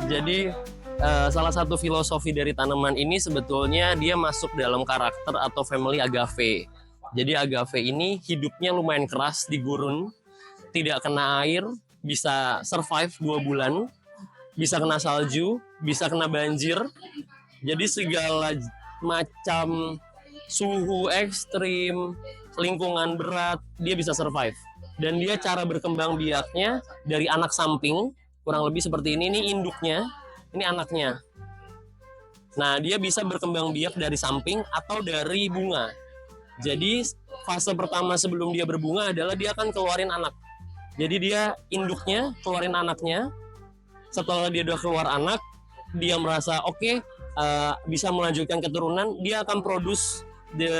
Jadi salah satu filosofi dari tanaman ini sebetulnya dia masuk dalam karakter atau family agave. Jadi agave ini hidupnya lumayan keras di gurun, tidak kena air, bisa survive 2 bulan, bisa kena salju, bisa kena banjir. Jadi segala macam suhu ekstrim, lingkungan berat, dia bisa survive. Dan dia cara berkembang biaknya dari anak samping, kurang lebih seperti ini induknya, ini anaknya. Nah, dia bisa berkembang biak dari samping atau dari bunga. Jadi fase pertama sebelum dia berbunga adalah dia akan keluarin anak. Jadi dia induknya keluarin anaknya. Setelah dia udah keluar anak, dia merasa oke, bisa melanjutkan keturunan, dia akan produce the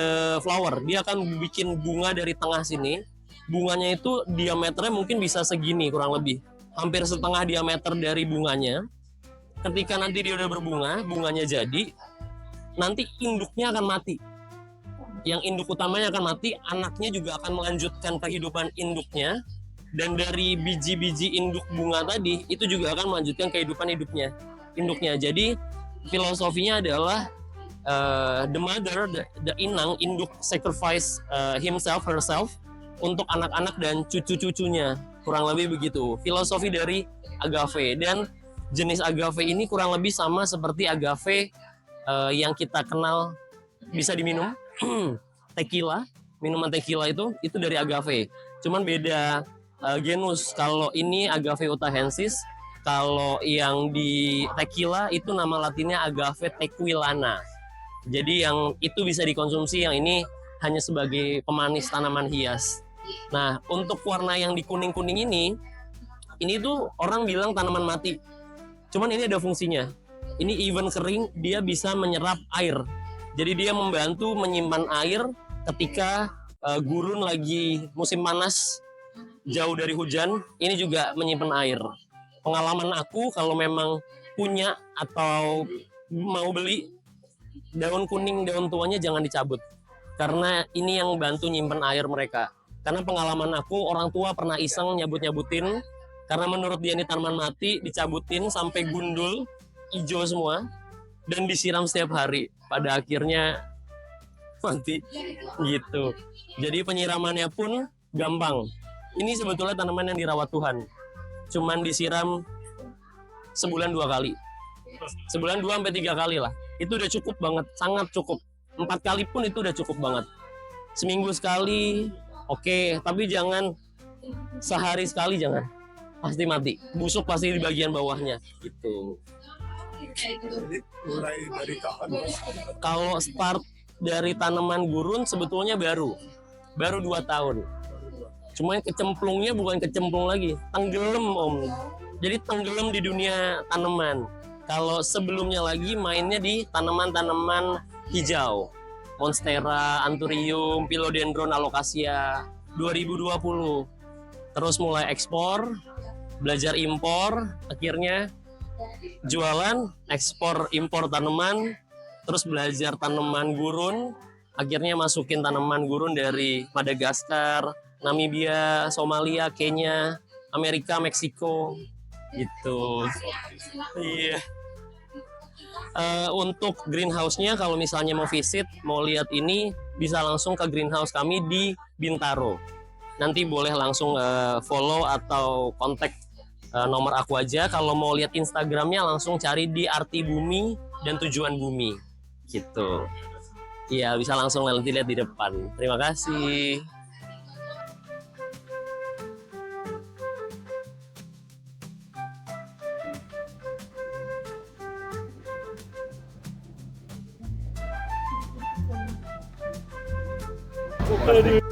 flower. Dia akan bikin bunga dari tengah sini. Bunganya itu diameternya mungkin bisa segini kurang lebih. Hampir setengah diameter dari bunganya. Ketika nanti dia udah berbunga, bunganya jadi, nanti induknya akan mati. Yang induk utamanya akan mati, anaknya juga akan melanjutkan kehidupan induknya. Dan dari biji-biji induk bunga tadi, itu juga akan melanjutkan kehidupan induknya. Jadi filosofinya adalah the mother, the inang, induk sacrifice herself untuk anak-anak dan cucu-cucunya. Kurang lebih begitu filosofi dari agave. Dan jenis agave ini kurang lebih sama seperti agave yang kita kenal bisa diminum. Tequila, minuman tequila itu dari agave. Cuman beda genus. Kalau ini agave utahensis, kalau yang di tequila itu nama latinnya agave tequilana. Jadi yang itu bisa dikonsumsi, yang ini hanya sebagai pemanis tanaman hias. Nah, untuk warna yang di kuning-kuning ini tuh orang bilang tanaman mati. Cuman ini ada fungsinya. Ini even kering, dia bisa menyerap air. Jadi dia membantu menyimpan air ketika gurun lagi musim panas, jauh dari hujan, ini juga menyimpan air. Pengalaman aku kalau memang punya atau mau beli, daun kuning, daun tuanya jangan dicabut. Karena ini yang bantu nyimpan air mereka. Karena pengalaman aku, orang tua pernah iseng nyabut-nyabutin, karena menurut dia ini tanaman mati, dicabutin sampai gundul, hijau semua, dan disiram setiap hari. Pada akhirnya mati gitu. Jadi penyiramannya pun gampang. Ini sebetulnya tanaman yang dirawat Tuhan. Cuman disiram sebulan 2 kali. Sebulan 2 sampai 3 kali lah. Itu udah cukup banget, sangat cukup. 4 kali pun itu udah cukup banget. Seminggu sekali, oke, tapi jangan sehari sekali, jangan. Pasti mati. Busuk pasti di bagian bawahnya gitu. Jadi mulai dari kapan? Kalau start dari tanaman gurun sebetulnya baru 2 tahun. Cuma kecemplungnya bukan kecemplung lagi, tenggelam om. Jadi tenggelam di dunia tanaman. Kalau sebelumnya lagi mainnya di tanaman-tanaman hijau, monstera, anthurium, philodendron, alocasia. 2020 terus mulai ekspor, belajar impor, akhirnya jualan, ekspor impor tanaman, terus belajar tanaman gurun, akhirnya masukin tanaman gurun dari Madagaskar, Namibia, Somalia, Kenya, Amerika, Meksiko gitu. Iya. Untuk greenhouse-nya kalau misalnya mau visit, mau lihat ini, bisa langsung ke greenhouse kami di Bintaro. Nanti boleh langsung follow atau kontak nomor aku aja. Kalau mau lihat Instagramnya langsung cari di Arti Bumi dan Tujuan Bumi gitu. Iya, bisa langsung nanti lihat di depan. Terima kasih. Aduh.